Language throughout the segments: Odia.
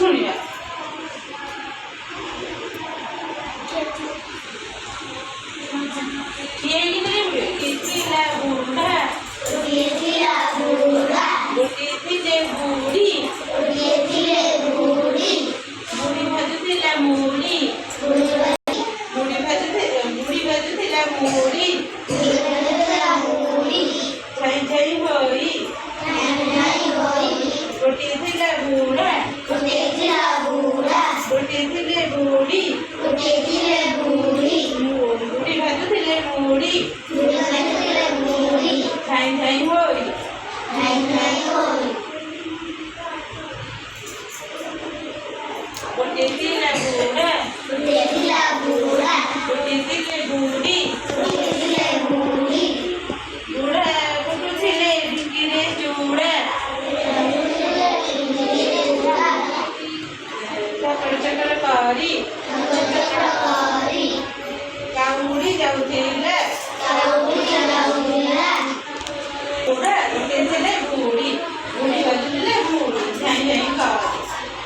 ଶୁଣିବା। କିଏ ହେଇକି ଥିଲା ବୁଢ଼ା ଗୋଟିଏ ଥିଲେ ବୁଢ଼ୀ ବୁଢ଼ୀ ଭାଜୁଥିଲା ମୁଢ଼ି ବୁଢ଼ୀ ଭାଜୁଥିଲା ମୁଢ଼ି ଛାଇ ଛାଇ ହୋଇ ଗୋଟିଏ ଥିଲା ବୁଢ଼ା ଗୋଟିଏ ଥିଲେ ବୁଢ଼ୀ ବୁଢ଼ୀ ଭାଜୁଥିଲେ ମୁଢ଼ି ଛାଇ ଛାଇ ହୋଇ ଗୋଟିଏ ଥିଲା ବୁଢ଼ା ଗୋଟିଏ ଥିଲେ ବୁଢ଼ୀ ବୁଢ଼ା କୁଟୁଥିଲେ ଢିଙ୍କିରେ ଚୁଡ଼ା ଚକଡ଼ ଚକଡ଼ କରି କାଉଡ଼ି ଯାଉଥିଲା ବୁଢ଼ା ଗୋଟିଏ ଥିଲେ ବୁଢ଼ୀ ଭାଜୁଥିଲେ ମୁଢ଼ି ଛାଇ ଛାଇ କରି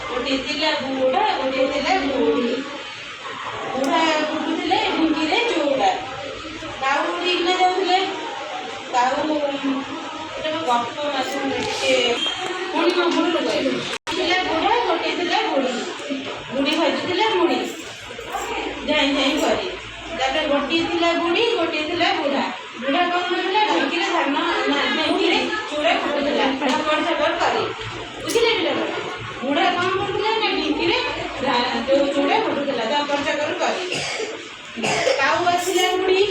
ଗୋଟିଏ ଥିଲା ବୁଢ଼ା ଗୋଟିଏ ଥିଲା ବୁଢ଼ୀ ବୁଢ଼ା କୁଟୁଥିଲେ ଢିଙ୍କିରେ ଚୁଡ଼ା କାଉ ଉଡ଼ିକିନା ଯାଉଥିଲେ କାଉ ଗୋଟେ ଗପ ମାଧ୍ୟମରେ ଟିକେ ପୁଣି ମୋ ମୁଣ୍ଡରୁ କହିବି ଥିଲା ବୁଢ଼ା ଗୋଟିଏ ଥିଲା ବୁଢ଼ୀ ବୁଢ଼ୀ ଭାଜୁଥିଲା ମୁଢ଼ି ଝାଇଁ ଝାଇଁ କରି ତାପରେ ଗୋଟିଏ ଥିଲା ବୁଢ଼ୀ ଗୋଟିଏ ଥିଲା ବୁଢ଼ା ବୁଢ଼ା କ'ଣ କରୁଥିଲା ଢିଙ୍କିରେ ଢିଙ୍କିରେ ଚୁଡ଼ା କୁଟୁଥିଲା ଝପଡ଼ ଝପଡ଼ କରି ବୁଝିଲେ ପିଲାମାନେ ବୁଢ଼ା କ'ଣ କରୁଥିଲା ନା ଢିଙ୍କିରେ ଯେଉଁ ଚୁଡ଼ା କୁଟୁଥିଲା ଝପଡ଼ ଝପଡ଼ କରି କାଉ ଆସିଲା ବୁଢ଼ୀ